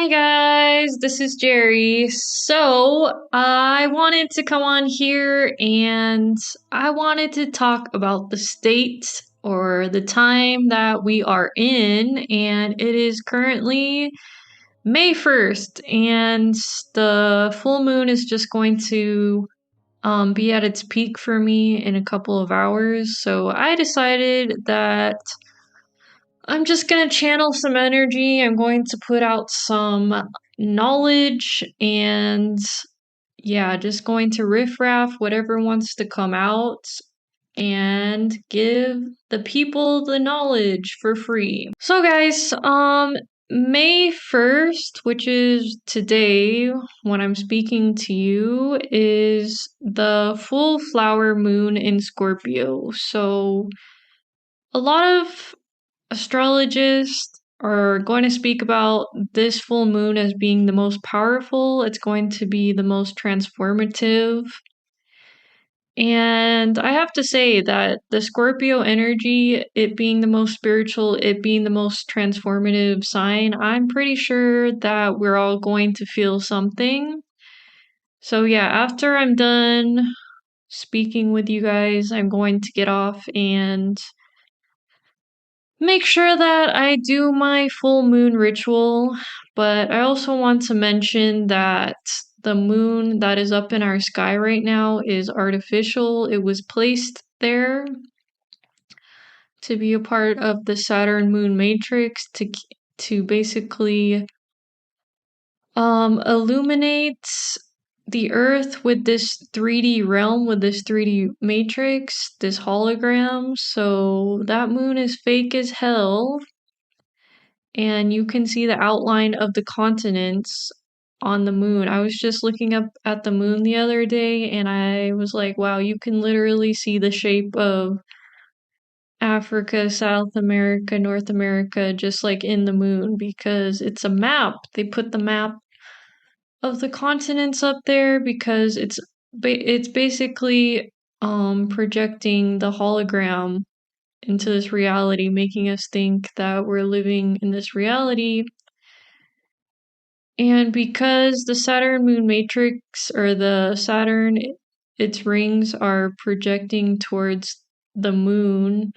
Hi guys, this is Jerry. So, I wanted to come on here and I wanted to talk about the state or the time that we are in, and it is currently May 1st, and the full moon is just going to be at its peak for me in a couple of hours. So, I decided that I'm just going to channel some energy. I'm going to put out some knowledge and yeah, just going to riffraff whatever wants to come out and give the people the knowledge for free. So guys, May 1st, which is today when I'm speaking to you, is the full flower moon in Scorpio. So a lot of astrologists are going to speak about this full moon as being the most powerful. It's going to be the most transformative. And I have to say that the Scorpio energy, it being the most spiritual, it being the most transformative sign, I'm pretty sure that we're all going to feel something. So, yeah, after I'm done speaking with you guys, I'm going to get off and make sure that I do my full moon ritual, but I also want to mention that the moon that is up in our sky right now is artificial. It was placed there to be a part of the Saturn moon matrix to basically illuminate the earth with this 3D realm, with this 3D matrix, this hologram. So that moon is fake as hell, and you can see the outline of the continents on the moon. I was just looking up at the moon the other day and I was like, wow, you can literally see the shape of Africa, South America, North America, just like in the moon because it's a map. They put the map of the continents up there because it's basically projecting the hologram into this reality, making us think that we're living in this reality. And because the Saturn moon matrix or the Saturn, its rings are projecting towards the moon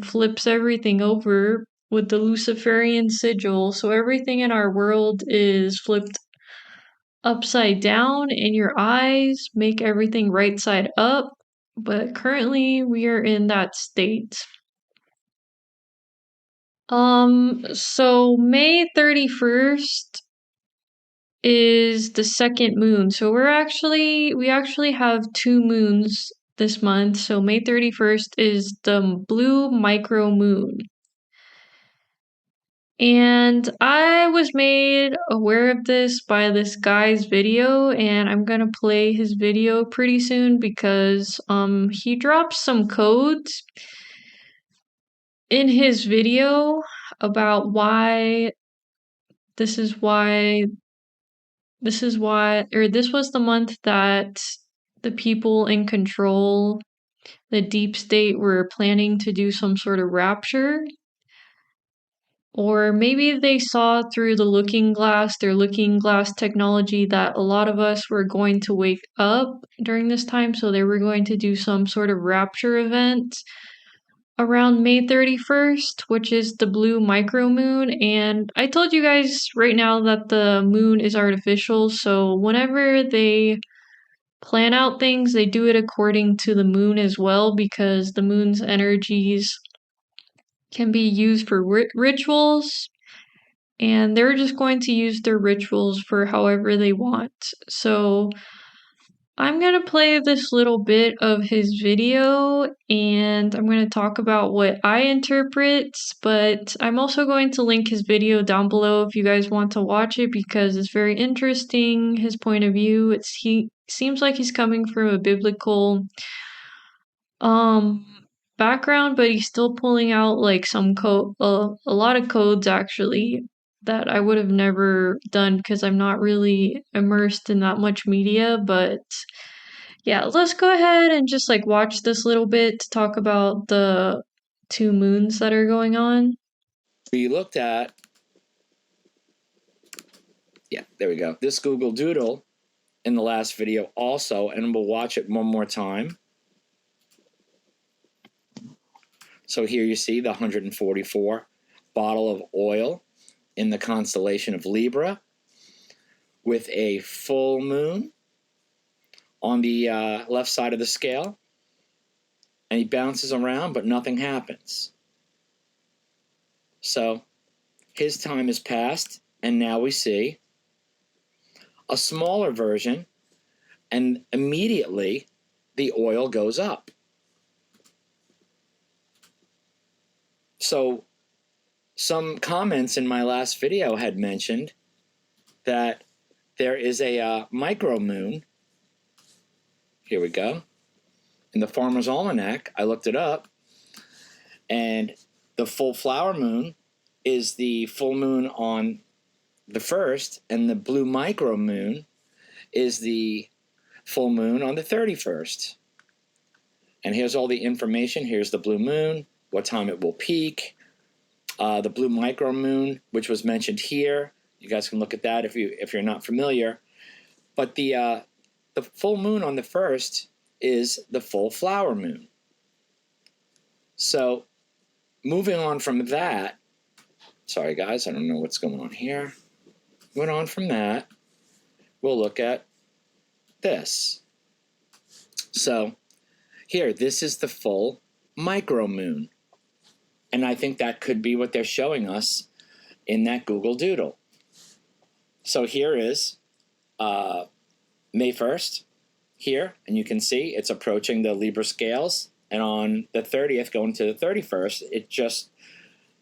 flips everything over with the Luciferian sigil. So everything in our world is flipped upside down, and your eyes make everything right side up. But currently, we are in that state. So May 31st is the second moon. So we actually have two moons this month. So May 31st is the blue micro moon. And I was made aware of this by this guy's video, and I'm gonna play his video pretty soon because he drops some codes in his video about why this is why this was the month that the people in control, the deep state, were planning to do some sort of rapture. Or maybe they saw through the looking glass, their looking glass technology, that a lot of us were going to wake up during this time, so they were going to do some sort of rapture event around May 31st, which is the blue micro moon. And I told you guys right now that the moon is artificial, so whenever they plan out things, they do it according to the moon as well, because the moon's energies can be used for rituals, and they're just going to use their rituals for however they want. So I'm going to play this little bit of his video and I'm going to talk about what I interpret, but I'm also going to link his video down below if you guys want to watch it because it's very interesting, his point of view. He seems like he's coming from a biblical um background, but he's still pulling out like some code, a lot of codes actually that I would have never done because I'm not really immersed in that much media. But yeah, let's go ahead and just like watch this little bit to talk about the two moons that are going on. We looked at Yeah, there we go. This Google Doodle in the last video also, and we'll watch it one more time. So here you see the 144 bottle of oil in the constellation of Libra with a full moon on the left side of the scale. And he bounces around, but nothing happens. So his time has passed, and now we see a smaller version, and immediately the oil goes up. So some comments in my last video had mentioned that there is a micro moon. Here we go. In the Farmer's Almanac, I looked it up, and the full flower moon is the full moon on the 1st, and the blue micro moon is the full moon on the 31st. And here's all the information. Here's the blue moon, what time it will peak, the blue micro moon, which was mentioned here. You guys can look at that if you're not familiar. But the full moon on the 1st is the full flower moon. So moving on from that, sorry guys, I don't know what's going on here. Moving on from that, we'll look at this. So here, this is the full micro moon. And I think that could be what they're showing us in that Google Doodle. So here is May 1st here, and you can see it's approaching the Libra scales. And on the 30th, going to the 31st, it just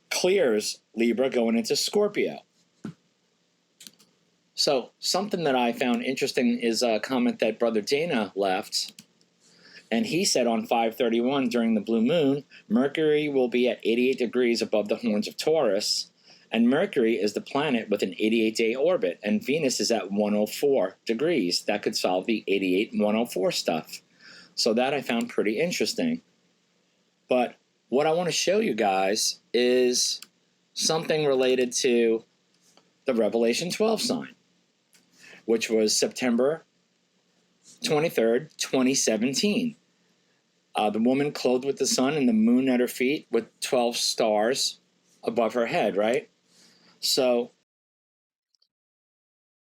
clears Libra going into Scorpio. So something that I found interesting is a comment that Brother Dana left. And he said on 5/31 during the blue moon, Mercury will be at 88 degrees above the horns of Taurus. And Mercury is the planet with an 88-day orbit. And Venus is at 104 degrees. That could solve the 88 and 104 stuff. So that I found pretty interesting. But what I want to show you guys is something related to the Revelation 12 sign, which was September 23rd, 2017. The woman clothed with the sun and the moon at her feet with 12 stars above her head, right? So,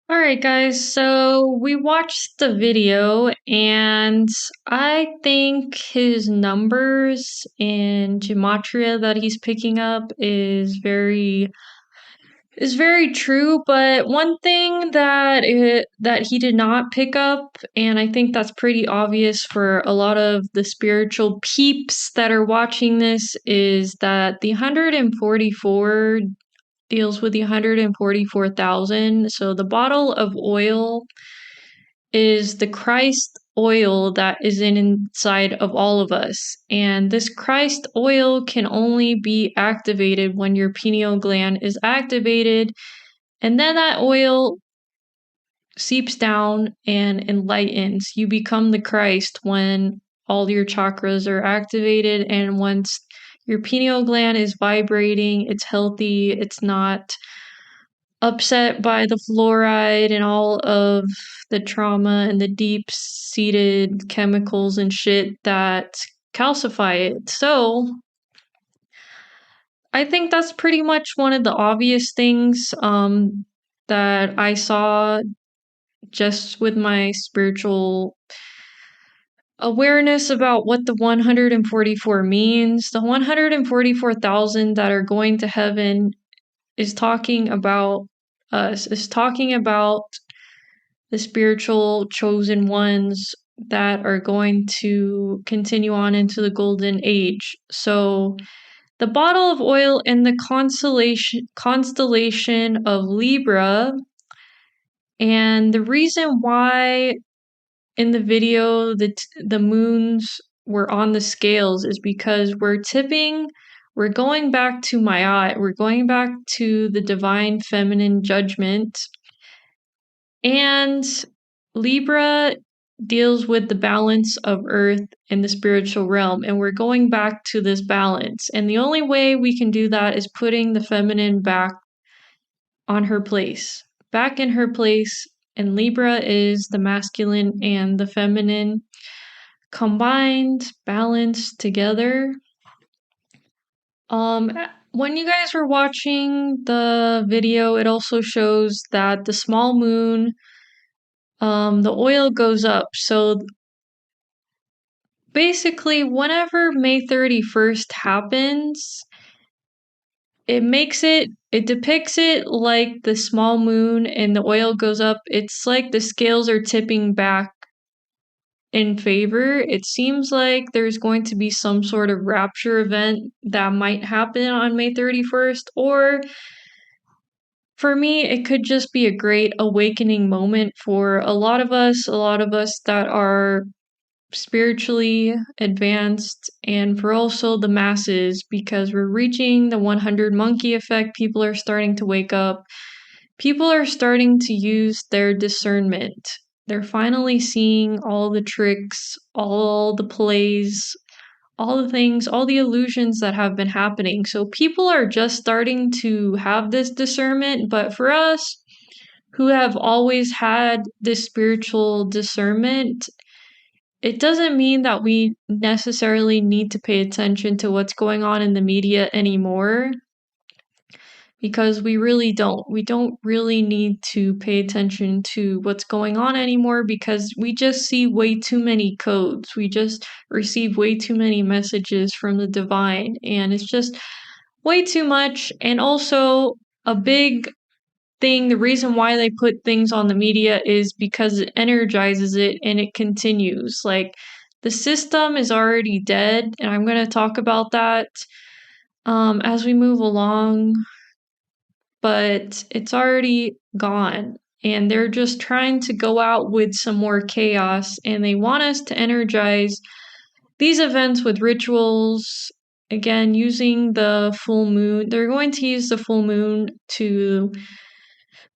All right, guys. So we watched the video, and I think his numbers in gematria that he's picking up is very true. But one thing that he did not pick up, and I think that's pretty obvious for a lot of the spiritual peeps that are watching this, is that the 144 deals with the 144,000. So the bottle of oil is the Christ oil that is inside of all of us. And this Christ oil can only be activated when your pineal gland is activated. And then that oil seeps down and enlightens. You become the Christ when all your chakras are activated, and once your pineal gland is vibrating, it's healthy, it's not upset by the fluoride and all of the trauma and the deep-seated chemicals and shit that calcify it. So I think that's pretty much one of the obvious things that I saw just with my spiritual awareness about what the 144 means. The 144,000 that are going to heaven is talking about us, is talking about the spiritual chosen ones that are going to continue on into the golden age. So the bottle of oil in the constellation of Libra, and the reason why in the video the moons were on the scales is because we're going back to Ma'at, we're going back to the divine feminine judgment, and Libra deals with the balance of earth and the spiritual realm, and we're going back to this balance. And the only way we can do that is putting the feminine back on her place, back in her place, and Libra is the masculine and the feminine combined, balanced together. When you guys were watching the video, it also shows that the small moon, the oil goes up. So basically, whenever May 31st happens, it depicts it like the small moon and the oil goes up. It's like the scales are tipping back in favor. It seems like there's going to be some sort of rapture event that might happen on May 31st, or for me, it could just be a great awakening moment for a lot of us that are spiritually advanced, and for also the masses, because we're reaching the 100 monkey effect. People are starting to wake up. People are starting to use their discernment. They're finally seeing all the tricks, all the plays, all the things, all the illusions that have been happening. So people are just starting to have this discernment, but for us who have always had this spiritual discernment, it doesn't mean that we necessarily need to pay attention to what's going on in the media anymore, because we really don't. We don't really need to pay attention to what's going on anymore, because we just see way too many codes. We just receive way too many messages from the divine, and it's just way too much. And also, a big thing, the reason why they put things on the media is because it energizes it and it continues. Like, the system is already dead, and I'm going to talk about that as we move along, but it's already gone. And they're just trying to go out with some more chaos, and they want us to energize these events with rituals. Again, using the full moon. They're going to use the full moon to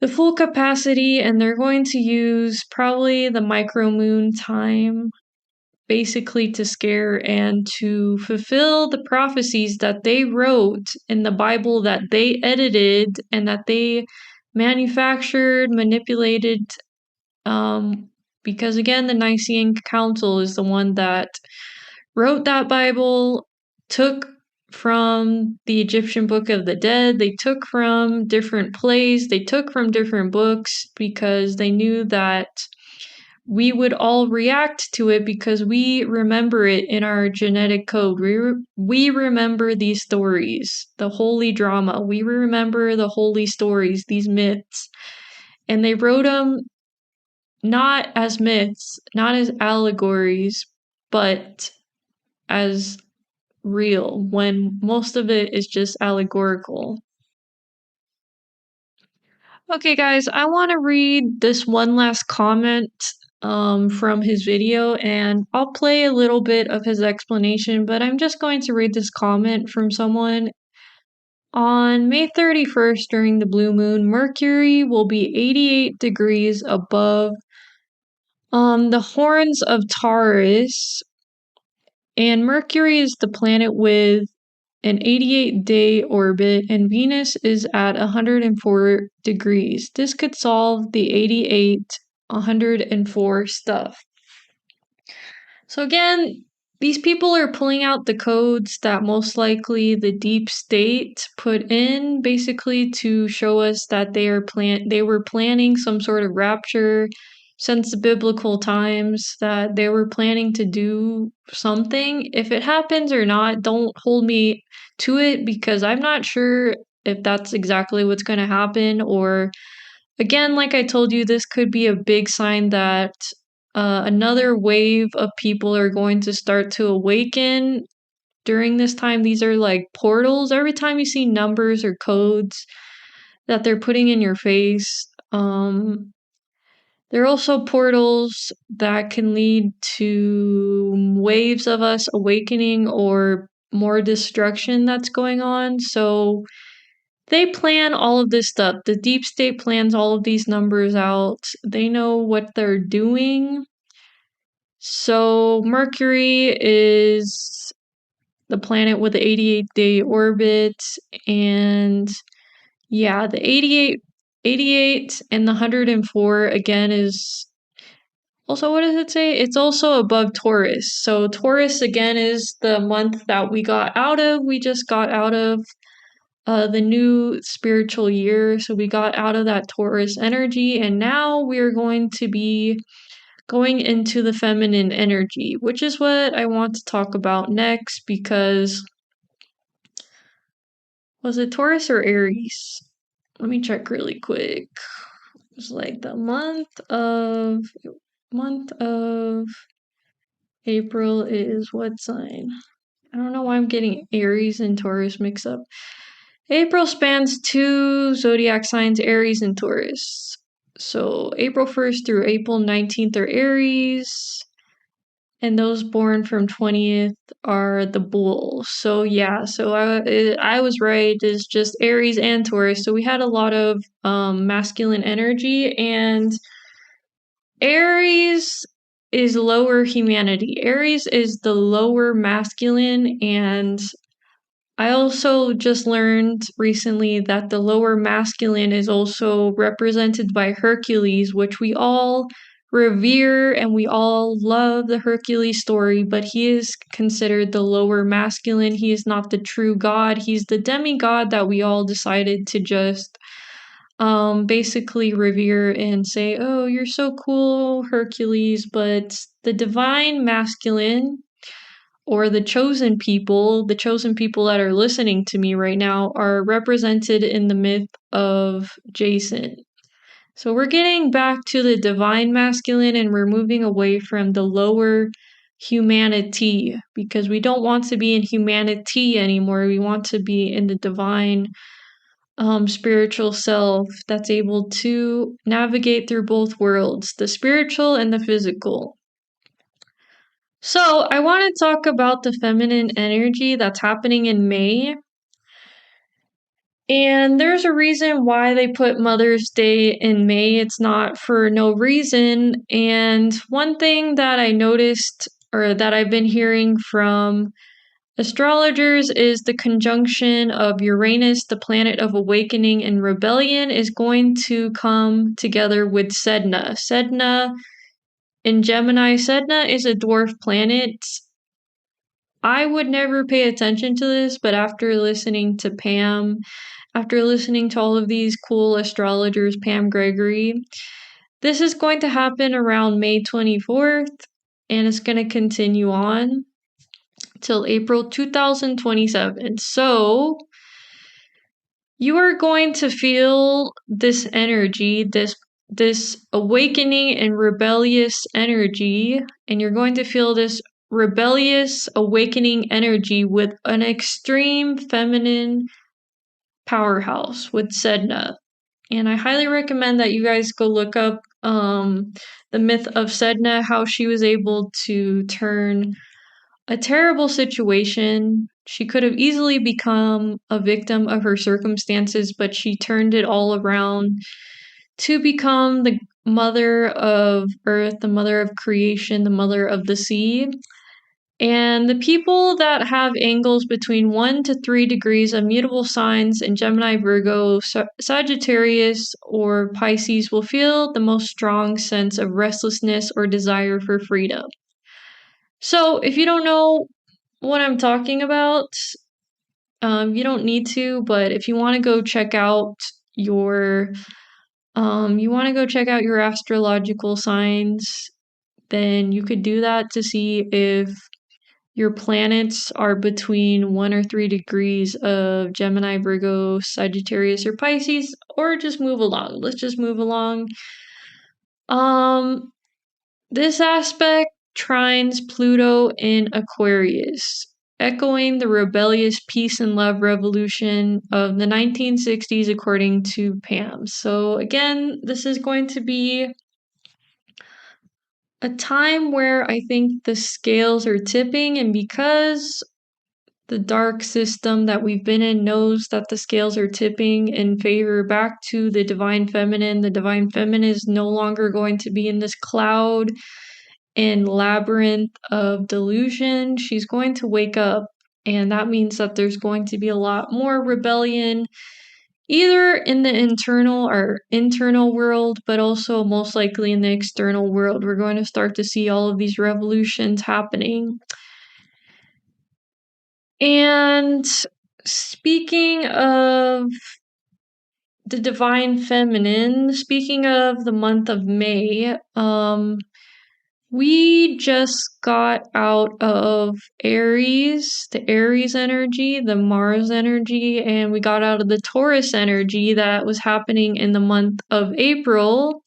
the full capacity, and they're going to use probably the micro moon time basically to scare and to fulfill the prophecies that they wrote in the Bible, that they edited and that they manufactured, manipulated. Because again, the Nicene Council is the one that wrote that Bible, took from the Egyptian Book of the Dead, they took from different plays, they took from different books, because they knew that we would all react to it because we remember it in our genetic code. We remember these stories, the holy drama. We remember the holy stories, these myths. And they wrote them not as myths, not as allegories, but as real, when most of it is just allegorical. Okay, guys, I want to read this one last comment from his video, and I'll play a little bit of his explanation, but I'm just going to read this comment from someone. On May 31st, during the blue moon, Mercury will be 88 degrees above the horns of Taurus, and Mercury is the planet with an 88-day orbit, and Venus is at 104 degrees. This could solve the 88, 104 stuff. So again, these people are pulling out the codes that most likely the deep state put in, basically to show us that they were planning some sort of rapture since the biblical times, that they were planning to do something. If it happens or not, don't hold me to it, because I'm not sure if that's exactly what's going to happen. Or again, like I told you, this could be a big sign that another wave of people are going to start to awaken during this time. These are like portals. Every time you see numbers or codes that they're putting in your face, they're also portals that can lead to waves of us awakening or more destruction that's going on. So they plan all of this stuff. The deep state plans all of these numbers out. They know what they're doing. So Mercury is the planet with the 88-day orbit, and yeah, the 88 88 and the 104 again is also, what does it say? It's also above Taurus. So Taurus again is the month that we got out of. We just got out of the new spiritual year. So we got out of that Taurus energy, and now we're going to be going into the feminine energy, which is what I want to talk about next because was it Taurus or Aries? Let me check really quick. It was like the month of April is what sign? I don't know why I'm getting Aries and Taurus mixed up. April spans two zodiac signs, Aries and Taurus. So April 1st through April 19th are Aries, and those born from 20th are the Bull. So yeah, so I was right. It's just Aries and Taurus. So we had a lot of masculine energy, and Aries is lower humanity. Aries is the lower masculine, and I also just learned recently that the lower masculine is also represented by Hercules, which we all revere and we all love the Hercules story, but he is considered the lower masculine. He is not the true god. He's the demigod that we all decided to just basically revere and say, "Oh, you're so cool, Hercules," but the divine masculine or the chosen people that are listening to me right now are represented in the myth of Jason. So we're getting back to the divine masculine and we're moving away from the lower humanity because we don't want to be in humanity anymore. We want to be in the divine spiritual self that's able to navigate through both worlds, the spiritual and the physical. So, I want to talk about the feminine energy that's happening in May. And there's a reason why they put Mother's Day in May. It's not for no reason. And one thing that I noticed or that I've been hearing from astrologers is the conjunction of Uranus, the planet of awakening and rebellion, is going to come together with Sedna. Sedna in Gemini, Sedna is a dwarf planet. I would never pay attention to this, but after listening to Pam, after listening to all of these cool astrologers, Pam Gregory, this is going to happen around May 24th, and it's going to continue on till April 2027. So, you are going to feel this energy, this awakening and rebellious energy, and you're going to feel this rebellious awakening energy with an extreme feminine powerhouse with Sedna. And I highly recommend that you guys go look up the myth of Sedna, how she was able to turn a terrible situation. She could have easily become a victim of her circumstances, but she turned it all around to become the mother of earth, the mother of creation, the mother of the sea. And the people that have angles between 1 to 3 degrees of mutable signs in Gemini, Virgo, Sagittarius, or Pisces will feel the most strong sense of restlessness or desire for freedom. So, if you don't know what I'm talking about, you don't need to, but if you want to go check out your astrological signs, then you could do that to see if your planets are between 1 or 3 degrees of Gemini, Virgo, Sagittarius, or Pisces, or just move along. Let's just move along. This aspect trines Pluto in Aquarius, echoing the rebellious peace and love revolution of the 1960s, according to Pam. So, again, this is going to be a time where I think the scales are tipping, and because the dark system that we've been in knows that the scales are tipping in favor back to the divine feminine. The divine feminine is no longer going to be in this cloud and labyrinth of delusion. She's going to wake up, and that means that there's going to be a lot more rebellion either in the internal world, but also most likely in the external world. We're going to start to see all of these revolutions happening. And speaking of the divine feminine, speaking of the month of May, we just got out of Aries, the Aries energy, the Mars energy, and we got out of the Taurus energy that was happening in the month of April.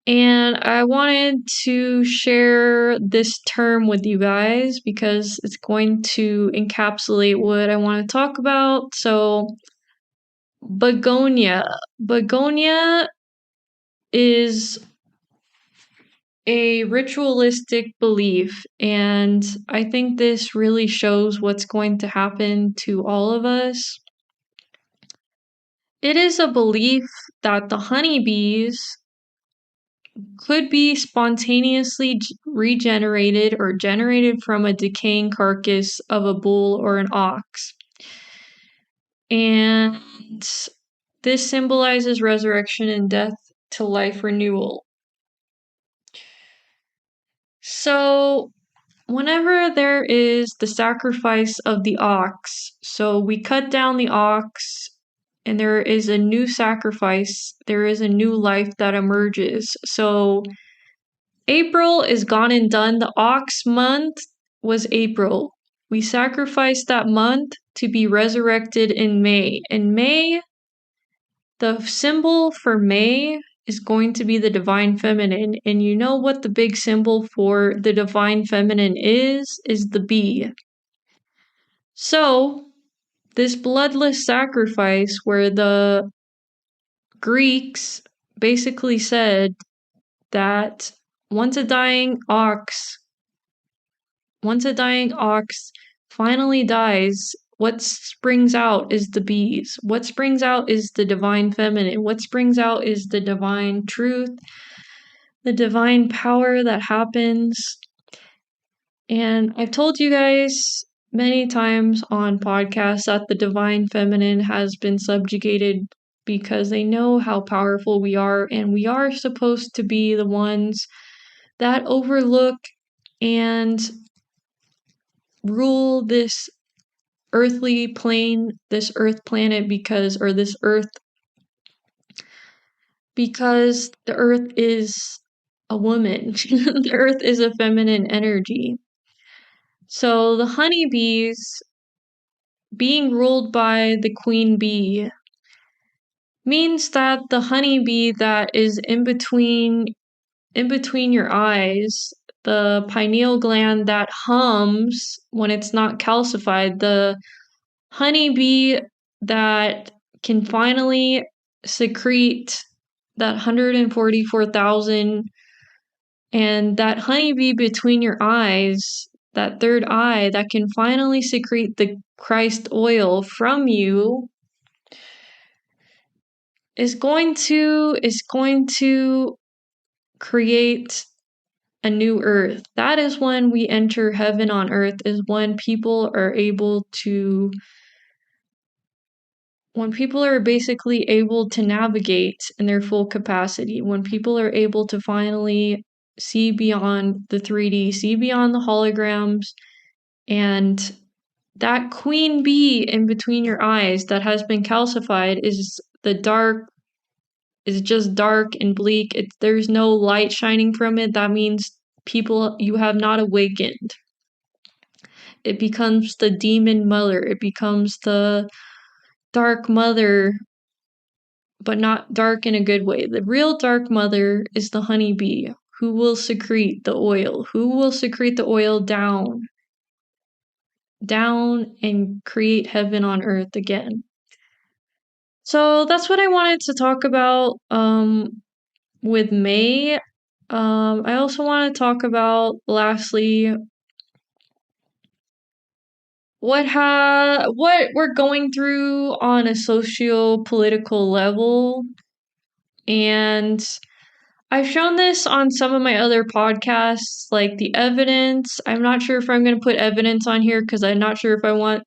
And I wanted to share this term with you guys because it's going to encapsulate what I want to talk about. So, begonia. Begonia is a ritualistic belief, and I think this really shows what's going to happen to all of us. It is a belief that the honeybees could be spontaneously regenerated or generated from a decaying carcass of a bull or an ox. And this symbolizes resurrection and death to life renewal. So, whenever there is the sacrifice of the ox, so we cut down the ox and there is a new sacrifice, there is a new life that emerges. So, April is gone and done. The ox month was April. We sacrificed that month to be resurrected in May. In May, the symbol for May is going to be the divine feminine. And you know what the big symbol for the divine feminine is the bee. So, this bloodless sacrifice where the Greeks basically said that once a dying ox finally dies, what springs out is the bees. What springs out is the divine feminine. What springs out is the divine truth, the divine power that happens. And I've told you guys many times on podcasts that the divine feminine has been subjugated because they know how powerful we are, and we are supposed to be the ones that overlook and rule this earthly plane, this earth planet, because the earth is a woman. The earth is a feminine energy. So the honeybees being ruled by the queen bee means that the honeybee that is in between your eyes, the pineal gland that hums when it's not calcified, the honeybee that can finally secrete that 144,000, and that honeybee between your eyes, that third eye that can finally secrete the Christ oil from you, is going to create a new earth. That is when we enter heaven on earth, is when people are basically able to navigate in their full capacity, when people are able to finally see beyond the 3D, see beyond the holograms, and that queen bee in between your eyes that has been calcified is just dark and bleak. There's no light shining from it. That means you have not awakened. It becomes the demon mother. It becomes the dark mother, but not dark in a good way. The real dark mother is the honeybee, who will secrete the oil, down and create heaven on earth again. So that's what I wanted to talk about with May. I also want to talk about, lastly, what we're going through on a socio-political level. And I've shown this on some of my other podcasts, like the evidence. I'm not sure if I'm going to put evidence on here because I'm not sure if I want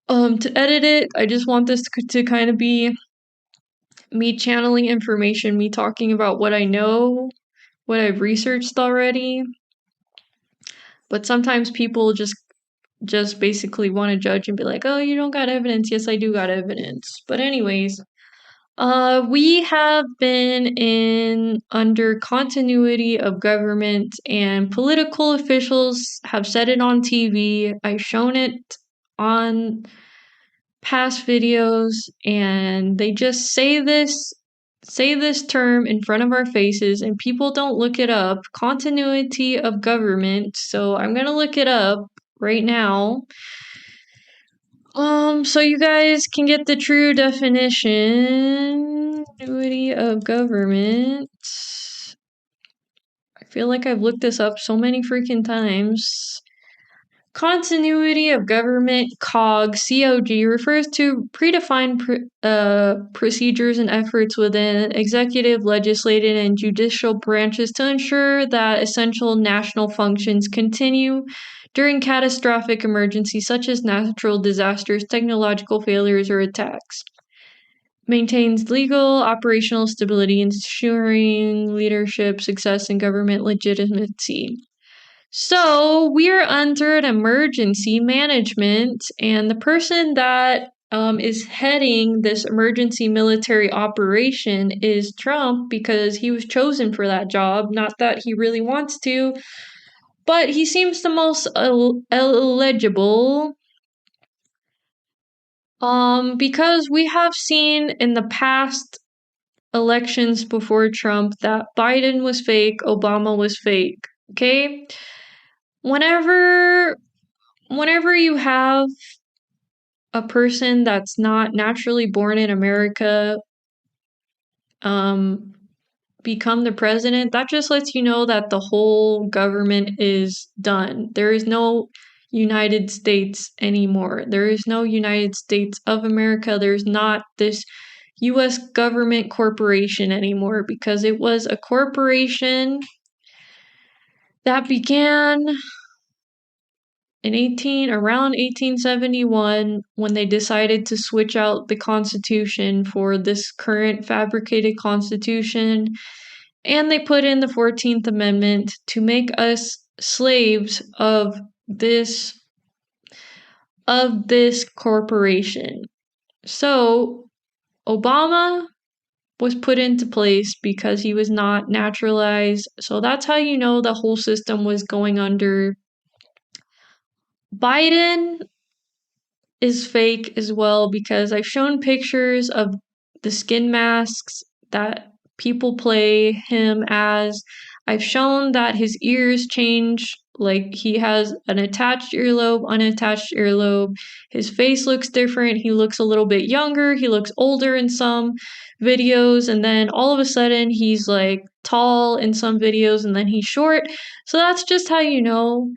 To edit it, I just want this to kind of be me channeling information, me talking about what I know, what I've researched already. But sometimes people just basically want to judge and be like, "Oh, you don't got evidence." Yes, I do got evidence. But anyways, we have been in under continuity of government, and political officials have said it on TV. I've shown it on past videos, and they just say this term in front of our faces, and people don't look it up. Continuity of government. So I'm gonna look it up right now. So you guys can get the true definition. Continuity of government. I feel like I've looked this up so many freaking times. Continuity of government, COG, refers to predefined procedures and efforts within executive, legislative, and judicial branches to ensure that essential national functions continue during catastrophic emergencies such as natural disasters, technological failures, or attacks. Maintains legal, operational stability, ensuring leadership, success, and government legitimacy. So we're under an emergency management, and the person that is heading this emergency military operation is Trump because he was chosen for that job. Not that he really wants to, but he seems the most eligible. Because we have seen in the past elections before Trump that Biden was fake, Obama was fake. Okay? Whenever you have a person that's not naturally born in America um become the president, that just lets you know that the whole government is done. There is no United States anymore. There is no United States of America. There's not this US government corporation anymore because it was a corporation that began in around 1871 when they decided to switch out the constitution for this current fabricated constitution, and they put in the 14th amendment to make us slaves of this corporation. So Obama was put into place because he was not naturalized. So that's how you know the whole system was going under. Biden is fake as well because I've shown pictures of the skin masks that people play him as. I've shown that his ears change, like he has an attached earlobe, unattached earlobe. His face looks different. He looks a little bit younger. He looks older in some videos, and then all of a sudden he's like tall in some videos, and then he's short. So that's just how you know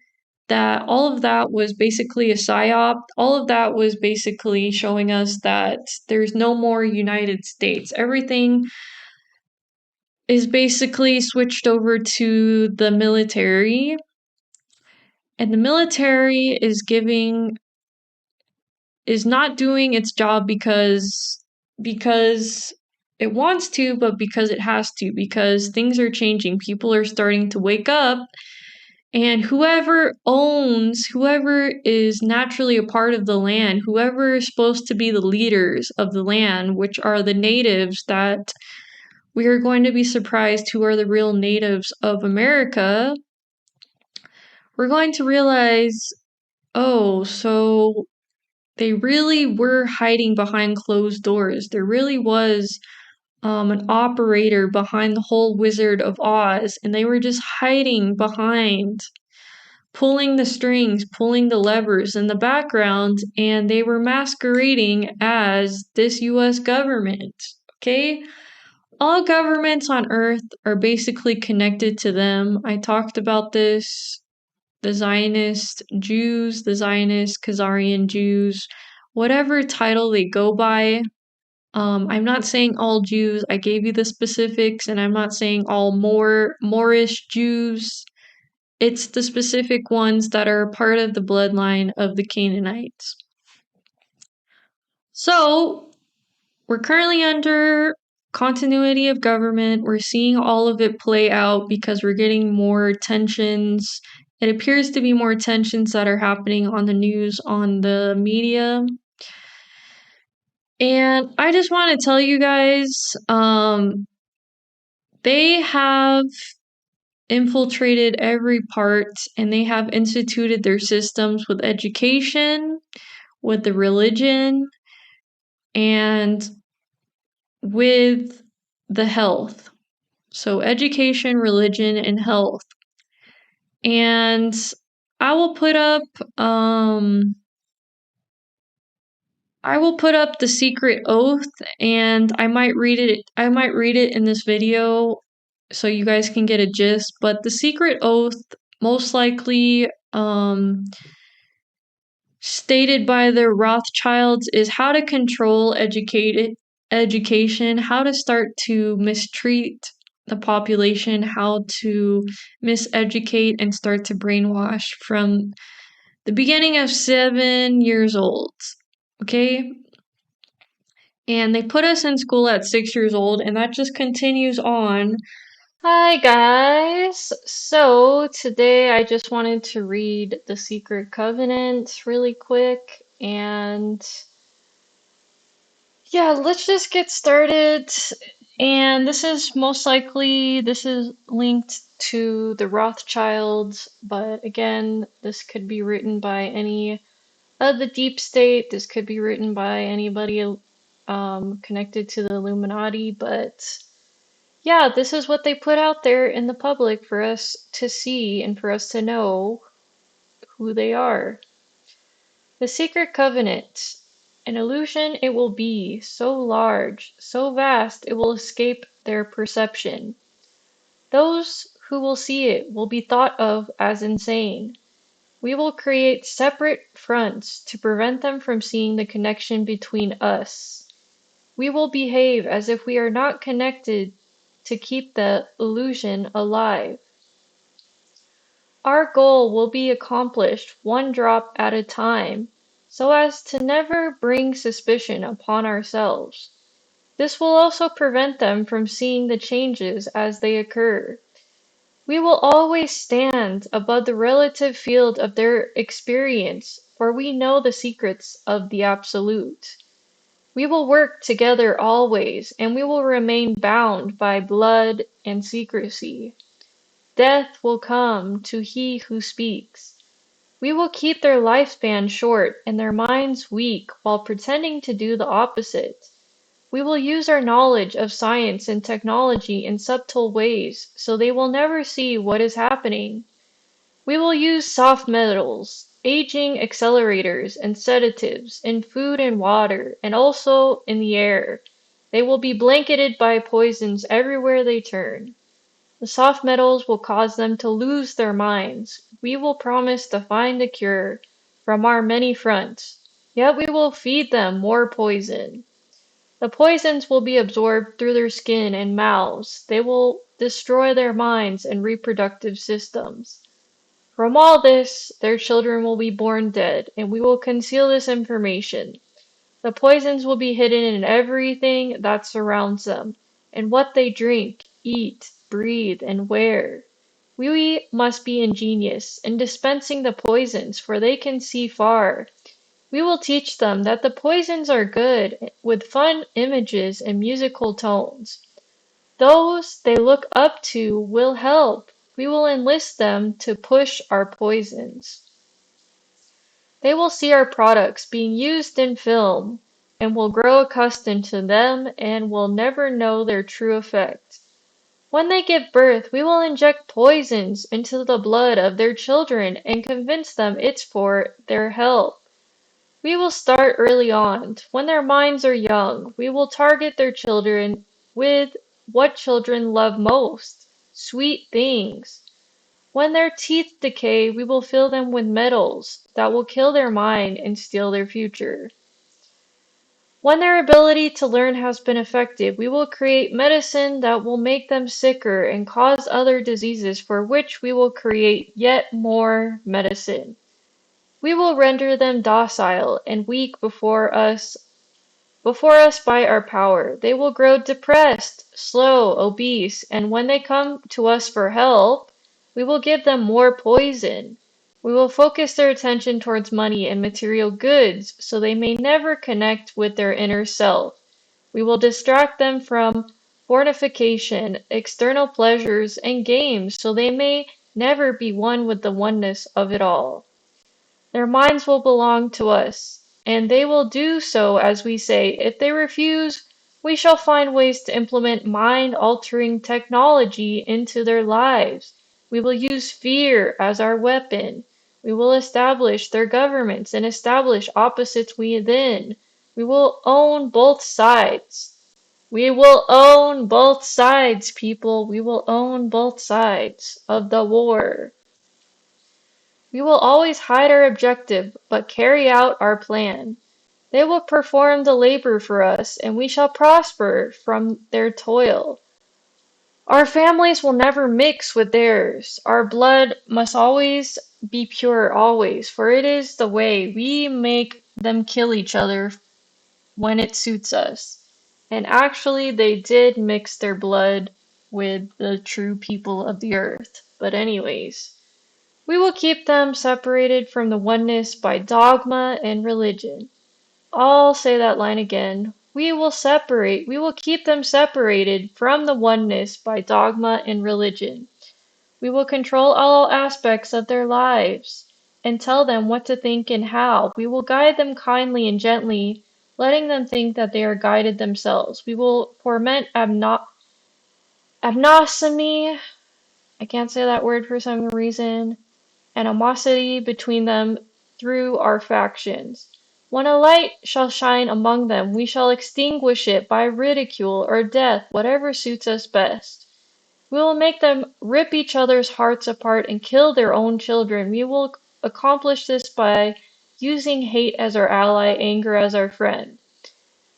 that all of that was basically a psyop. All of that was basically showing us that there's no more United States. Everything is basically switched over to the military. And the military is not doing its job because it wants to, but because it has to, because things are changing. People are starting to wake up. And whoever is naturally a part of the land, whoever is supposed to be the leaders of the land, which are the natives, that we are going to be surprised who are the real natives of America, we're going to realize, oh, so they really were hiding behind closed doors. There really was an operator behind the whole Wizard of Oz, and they were just hiding behind, pulling the strings, pulling the levers in the background, and they were masquerading as this US government. Okay? All governments on earth are basically connected to them. I talked about this. The Zionist Jews, the Zionist Khazarian Jews, whatever title they go by. I'm not saying all Jews. I gave you the specifics, and I'm not saying all Moorish Jews. It's the specific ones that are part of the bloodline of the Canaanites. So, we're currently under continuity of government. We're seeing all of it play out because we're getting more tensions. It appears to be more tensions that are happening on the news, on the media. And I just want to tell you guys, they have infiltrated every part and they have instituted their systems with education, with the religion, and with the health. So, education, religion, and health. And I will put up um I will put up the secret oath and I might read it in this video so you guys can get a gist, but the secret oath most likely stated by the Rothschilds is how to control education, how to start to mistreat the population, how to miseducate and start to brainwash from the beginning of 7 years old. Okay? And they put us in school at 6 years old, and that just continues on. Hi guys! So today I just wanted to read The Secret Covenant really quick, and yeah, let's just get started. And this is linked to the Rothschilds, but again, this could be written by any of the deep state. This could be written by anybody connected to the Illuminati, but yeah, this is what they put out there in the public for us to see and for us to know who they are. The Secret Covenant. An illusion it will be, so large, so vast it will escape their perception. Those who will see it will be thought of as insane. We will create separate fronts to prevent them from seeing the connection between us. We will behave as if we are not connected to keep the illusion alive. Our goal will be accomplished one drop at a time, so as to never bring suspicion upon ourselves. This will also prevent them from seeing the changes as they occur. We will always stand above the relative field of their experience, for we know the secrets of the Absolute. We will work together always, and we will remain bound by blood and secrecy. Death will come to he who speaks. We will keep their lifespan short and their minds weak while pretending to do the opposite. We will use our knowledge of science and technology in subtle ways so they will never see what is happening. We will use soft metals, aging accelerators, and sedatives in food and water, and also in the air. They will be blanketed by poisons everywhere they turn. The soft metals will cause them to lose their minds. We will promise to find a cure from our many fronts, yet we will feed them more poison. The poisons will be absorbed through their skin and mouths. They will destroy their minds and reproductive systems. From all this, their children will be born dead, and we will conceal this information. The poisons will be hidden in everything that surrounds them, in what they drink, eat, breathe, and wear. We must be ingenious in dispensing the poisons, for they can see far. We will teach them that the poisons are good, with fun images and musical tones. Those they look up to will help. We will enlist them to push our poisons. They will see our products being used in film and will grow accustomed to them and will never know their true effect. When they give birth, we will inject poisons into the blood of their children and convince them it's for their health. We will start early on. When their minds are young, we will target their children with what children love most, sweet things. When their teeth decay, we will fill them with metals that will kill their mind and steal their future. When their ability to learn has been affected, we will create medicine that will make them sicker and cause other diseases for which we will create yet more medicine. We will render them docile and weak before us before us by our power. They will grow depressed, slow, obese, and when they come to us for help, we will give them more poison. We will focus their attention towards money and material goods so they may never connect with their inner self. We will distract them from fornication, external pleasures, and games so they may never be one with the oneness of it all. Their minds will belong to us, and they will do so as we say. If they refuse, we shall find ways to implement mind-altering technology into their lives. We will use fear as our weapon. We will establish their governments and establish opposites within. We will own both sides. We will own both sides, people. We will own both sides of the war. We will always hide our objective, but carry out our plan. They will perform the labor for us, and we shall prosper from their toil. Our families will never mix with theirs. Our blood must always be pure, always, for it is the way we make them kill each other when it suits us. And actually, they did mix their blood with the true people of the earth. But, anyways. We will keep them separated from the oneness by dogma and religion. I'll say that line again. We will keep them separated from the oneness by dogma and religion. We will control all aspects of their lives and tell them what to think and how. We will guide them kindly and gently, letting them think that they are guided themselves. We will foment agnosmy. I can't say that word for some reason. Animosity between them through our factions. When a light shall shine among them, we shall extinguish it by ridicule or death, whatever suits us best. We will make them rip each other's hearts apart and kill their own children. We will accomplish this by using hate as our ally, anger as our friend.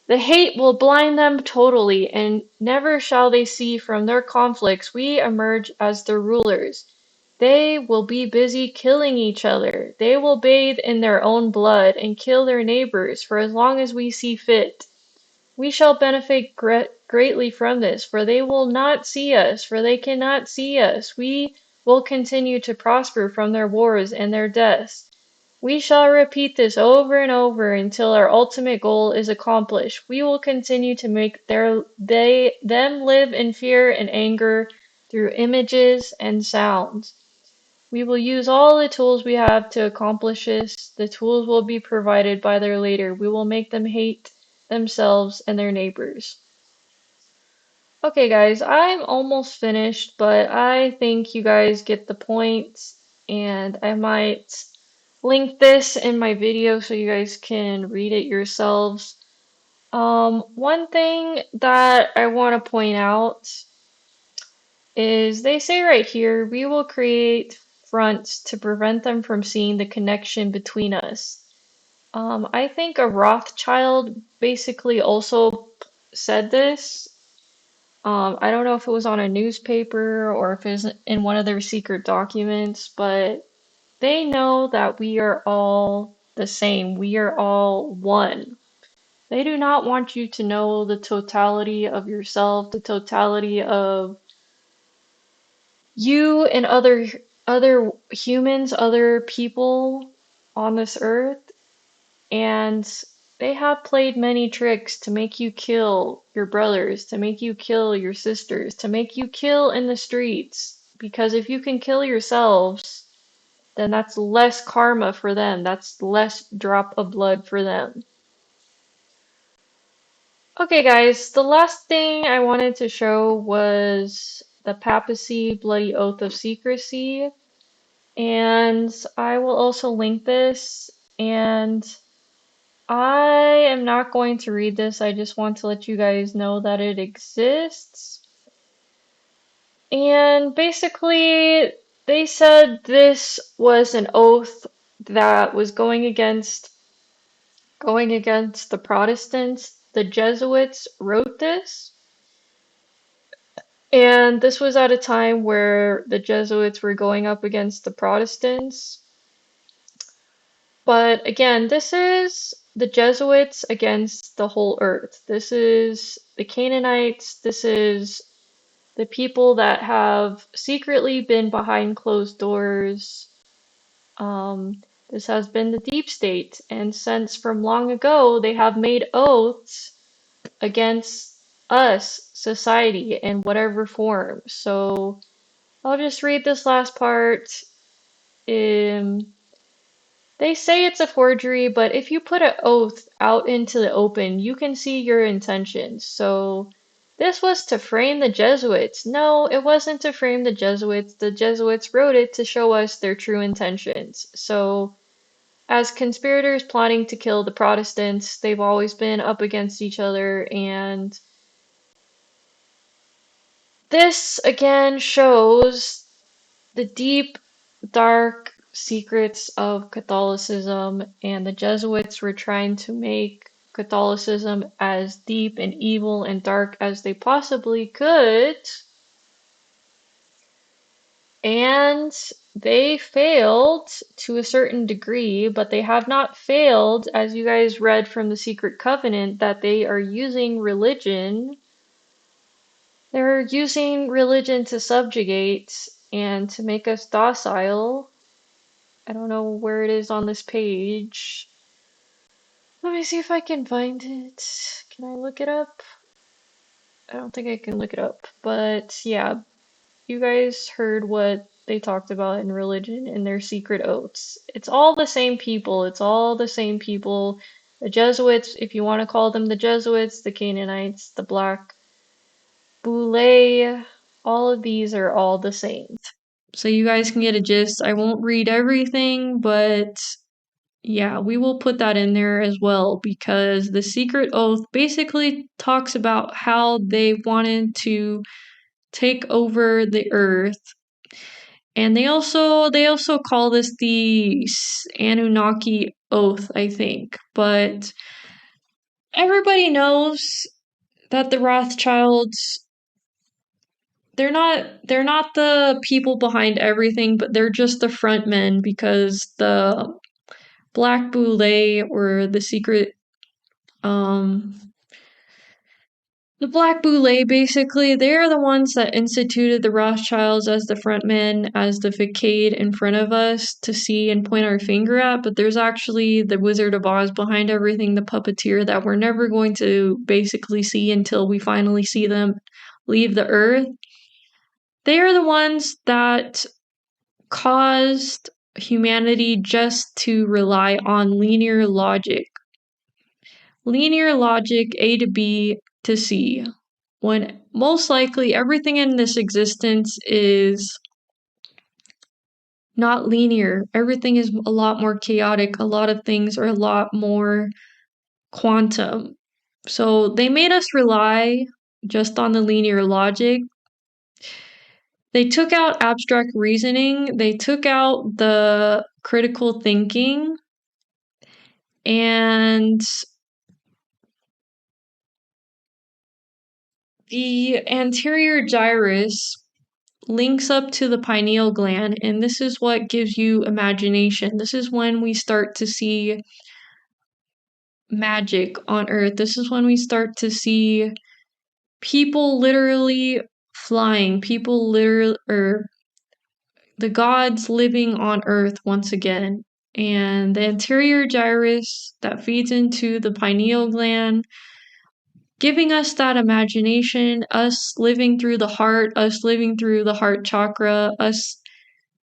The hate will blind them totally, and never shall they see from their conflicts we emerge as their rulers. They will be busy killing each other. They will bathe in their own blood and kill their neighbors for as long as we see fit. We shall benefit greatly from this, for they will not see us, for they cannot see us. We will continue to prosper from their wars and their deaths. We shall repeat this over and over until our ultimate goal is accomplished. We will continue to make them live in fear and anger through images and sounds. We will use all the tools we have to accomplish this. The tools will be provided by their leader. We will make them hate themselves and their neighbors. Okay, guys, I'm almost finished, but I think you guys get the point, and I might link this in my video so you guys can read it yourselves. One thing that I want to point out is they say right here, we will create fronts to prevent them from seeing the connection between us. I think a Rothschild basically also said this. I don't know if it was on a newspaper or if it was in one of their secret documents, but they know that we are all the same. We are all one. They do not want you to know the totality of yourself, the totality of you and other humans, other people on this earth, and they have played many tricks to make you kill your brothers, to make you kill your sisters, to make you kill in the streets. Because if you can kill yourselves, then that's less karma for them. That's less drop of blood for them. Okay, guys, the last thing I wanted to show was the Papacy Bloody Oath of Secrecy. And I will also link this. And I am not going to read this. I just want to let you guys know that it exists. And basically, they said this was an oath that was going against the Protestants. The Jesuits wrote this, and this was at a time where the Jesuits were going up against the Protestants. But again, this is the Jesuits against the whole earth. This is the Canaanites. This is the people that have secretly been behind closed doors. This has been the deep state, and since from long ago they have made oaths against us, society, in whatever form. So I'll just read this last part. Um, they say it's a forgery, but if you put an oath out into the open, you can see your intentions. So this was to frame the Jesuits. No, it wasn't to frame the Jesuits. The Jesuits wrote it to show us their true intentions. So as conspirators plotting to kill the Protestants, they've always been up against each other, and this again shows the deep, dark secrets of Catholicism, and the Jesuits were trying to make Catholicism as deep and evil and dark as they possibly could, and they failed to a certain degree, but they have not failed, as you guys read from the Secret Covenant, that they are using religion. They're using religion to subjugate and to make us docile. I don't know where it is on this page. Let me see if I can find it. Can I look it up? I don't think I can look it up. But yeah, you guys heard what they talked about in religion and their secret oaths. It's all the same people. It's all the same people. The Jesuits, if you want to call them the Jesuits, the Canaanites, the Black Boule, all of these are all the same. So you guys can get a gist. I won't read everything, but yeah, we will put that in there as well because the secret oath basically talks about how they wanted to take over the earth. And they also call this the Anunnaki oath, I think. But everybody knows that the Rothschilds, they're not the people behind everything, but they're just the front men because Black Boule or um the Black Boule basically, they're the ones that instituted the Rothschilds as the front men, as the facade in front of us to see and point our finger at, but there's actually the Wizard of Oz behind everything, the puppeteer that we're never going to basically see until we finally see them leave the earth. They are the ones that caused humanity just to rely on linear logic. Linear logic, A to B to C, when most likely everything in this existence is not linear. Everything is a lot more chaotic. A lot of things are a lot more quantum. So they made us rely just on the linear logic. They took out abstract reasoning, they took out the critical thinking, and the anterior gyrus links up to the pineal gland, and this is what gives you imagination. This is when we start to see magic on earth. This is when we start to see people literally flying, people literally, or the gods living on earth once again. And the anterior gyrus that feeds into the pineal gland, giving us that imagination, us living through the heart, us living through the heart chakra, us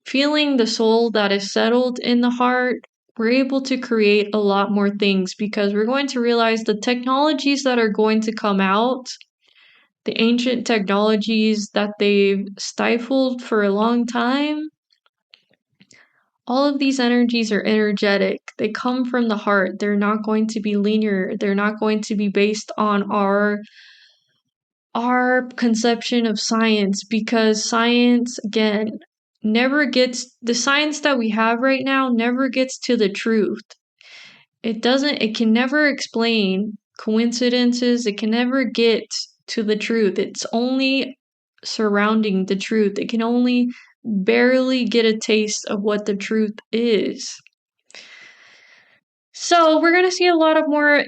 feeling the soul that is settled in the heart, we're able to create a lot more things because we're going to realize the technologies that are going to come out, the ancient technologies that they've stifled for a long time, all of these energies are energetic. They come from the heart. They're not going to be linear. They're not going to be based on our conception of science because science, again, never gets the science that we have right now never gets to the truth. It can never explain coincidences. It can never get to the truth. It's only surrounding the truth. It can only barely get a taste of what the truth is. So we're gonna see a lot of more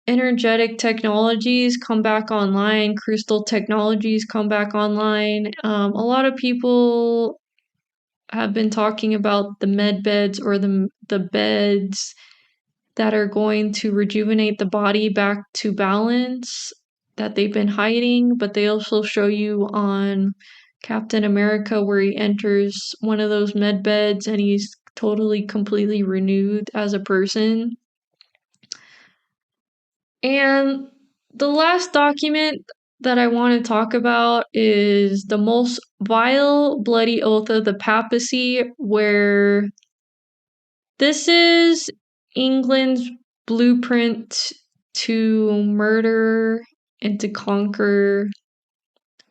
energetic technologies come back online, crystal technologies come back online. A lot of people have been talking about the med beds or the beds that are going to rejuvenate the body back to balance that they've been hiding, but they also show you on Captain America where he enters one of those med beds and he's totally completely renewed as a person. And the last document that I want to talk about is the most vile, bloody oath of the papacy, where this is England's blueprint to murder and to conquer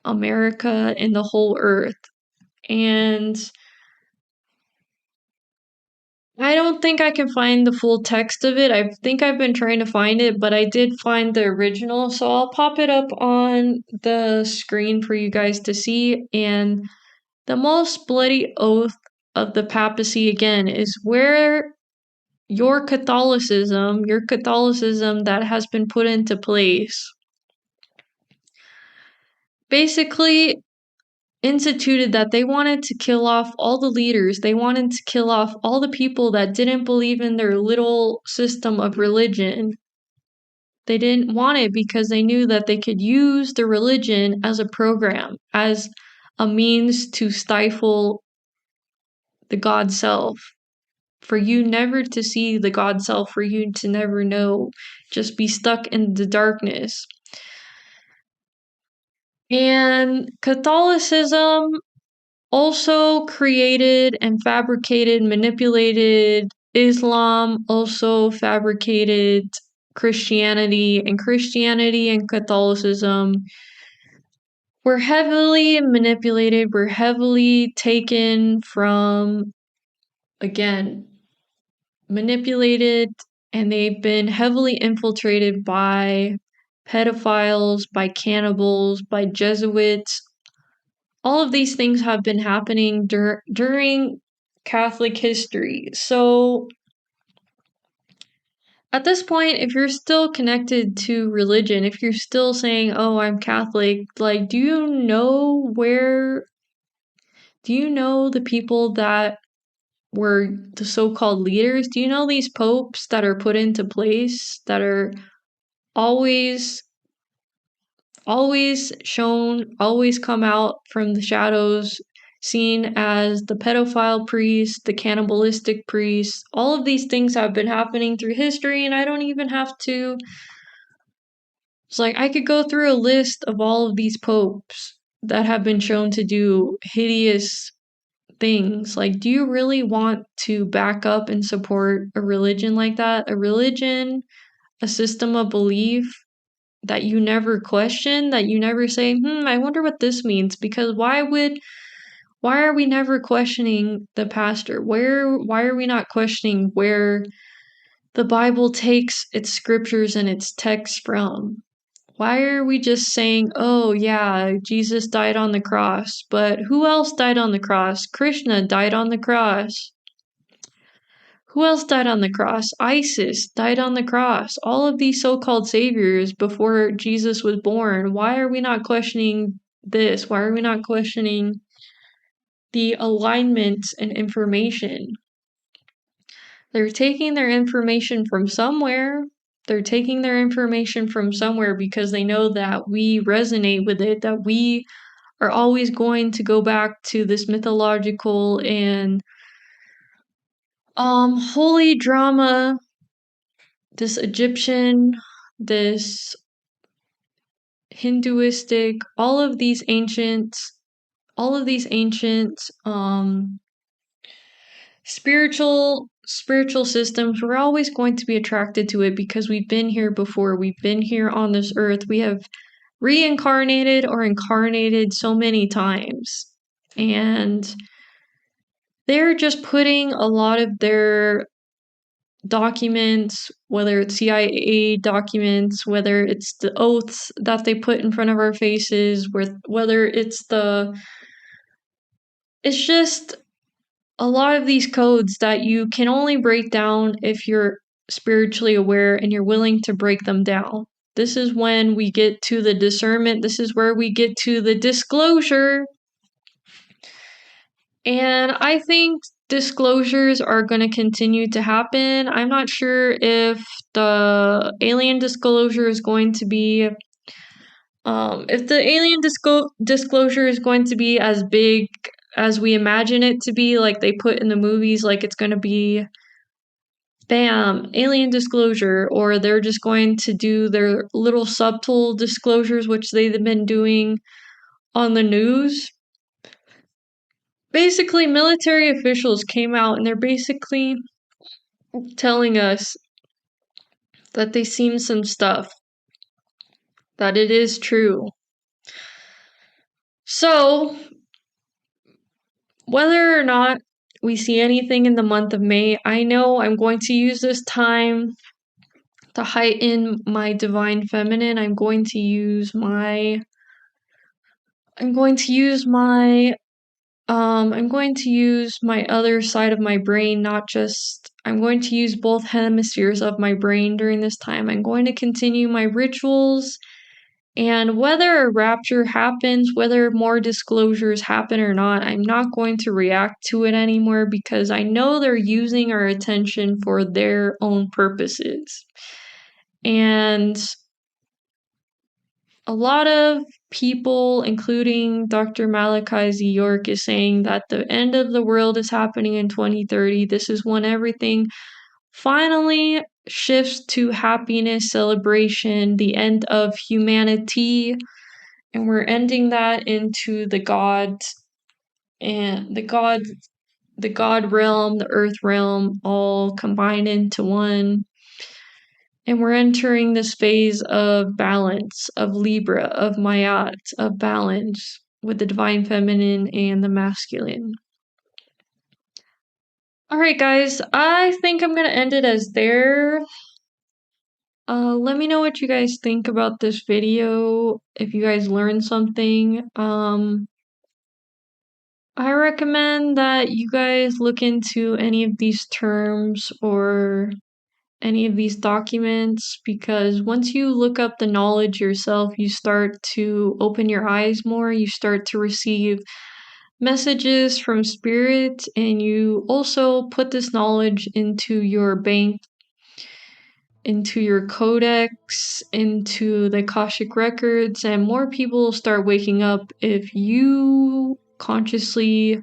America and the whole earth. And I don't think I can find the full text of it. I think I've been trying to find it, but I did find the original, so I'll pop it up on the screen for you guys to see. And the most bloody oath of the papacy, again, is where your Catholicism that has been put into place, basically instituted that they wanted to kill off all the leaders. They wanted to kill off all the people that didn't believe in their little system of religion. They didn't want it because they knew that they could use the religion as a program, as a means to stifle the God self. For you never to see the God self, for you to never know, just be stuck in the darkness. And Catholicism also created and fabricated, manipulated Islam, also fabricated Christianity, and Christianity and Catholicism were heavily manipulated, were heavily taken from, again, manipulated, and they've been heavily infiltrated by pedophiles, by cannibals, by Jesuits. All of these things have been happening during Catholic history. So, at this point, if you're still connected to religion, if you're still saying, "Oh, I'm Catholic," like, do you know the people that were the so-called leaders? Do you know these popes that are put into place that are always always shown, always come out from the shadows, seen as the pedophile priest, the cannibalistic priest? All of these things have been happening through history, and I don't even have to. It's like I could go through a list of all of these popes that have been shown to do hideous things. Like, do you really want to back up and support a religion like that? A religion, a system of belief that you never question, that you never say, I wonder what this means. Because why are we never questioning the pastor? Why are we not questioning where the Bible takes its scriptures and its text from? Why are we just saying, oh yeah, Jesus died on the cross, but who else died on the cross? Krishna died on the cross. Who else died on the cross? Isis died on the cross. All of these so called saviors before Jesus was born. Why are we not questioning this? Why are we not questioning the alignment and information? They're taking their information from somewhere. They're taking their information from somewhere because they know that we resonate with it, that we are always going to go back to this mythological and holy drama, this Egyptian, this Hinduistic, all of these ancient spiritual systems. We're always going to be attracted to it because we've been here before. We've been here on this earth. We have reincarnated or incarnated so many times. And they're just putting a lot of their documents, whether it's CIA documents, whether it's the oaths that they put in front of our faces, whether it's just a lot of these codes that you can only break down if you're spiritually aware and you're willing to break them down. This is when we get to the discernment. This is where we get to the disclosure. And I think disclosures are going to continue to happen. I'm not sure if the alien disclosure is going to be if the alien disclosure is going to be as big as we imagine it to be, like they put in the movies, like it's going to be bam, alien disclosure, or they're just going to do their little subtle disclosures, which they've been doing on the news. Basically, military officials came out and they're basically telling us that they've seen some stuff, that it is true. So, whether or not we see anything in the month of May, I know I'm going to use this time to heighten my divine feminine. I'm going to use my other side of my brain, not just I'm going to use both hemispheres of my brain during this time. I'm going to continue my rituals, and whether a rapture happens, whether more disclosures happen or not, I'm not going to react to it anymore because I know they're using our attention for their own purposes. And a lot of people, including Dr. Malachi Z. York, is saying that the end of the world is happening in 2030. This is when everything finally shifts to happiness, celebration, the end of humanity, and we're ending that into the God and the God realm, the earth realm, all combined into one. And we're entering this phase of balance, of Libra, of Mayat, of balance with the divine feminine and the masculine. Alright, guys, I think I'm gonna end it as there. Let me know what you guys think about this video, if you guys learned something. I recommend that you guys look into any of these terms or any of these documents because once you look up the knowledge yourself, you start to open your eyes more, you start to receive messages from spirit, and you also put this knowledge into your bank, into your codex, into the Akashic records, and more people start waking up if you consciously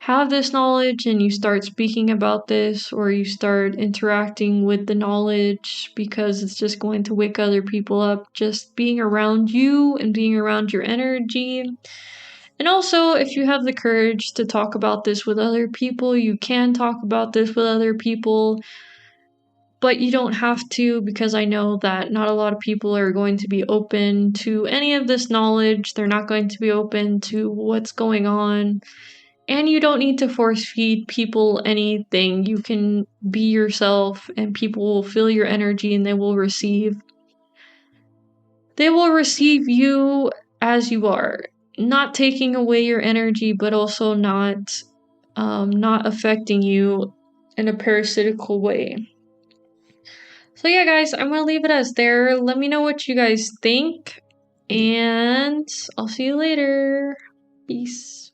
have this knowledge and you start speaking about this or you start interacting with the knowledge because it's just going to wake other people up just being around you and being around your energy. And also, if you have the courage to talk about this with other people, you can talk about this with other people, but you don't have to because I know that not a lot of people are going to be open to any of this knowledge. They're not going to be open to what's going on. And you don't need to force feed people anything. You can be yourself and people will feel your energy and they will receive you as you are, not taking away your energy but also not affecting you in a parasitical way. So yeah, guys, I'm gonna leave it as there. Let me know what you guys think, and I'll see you later. Peace.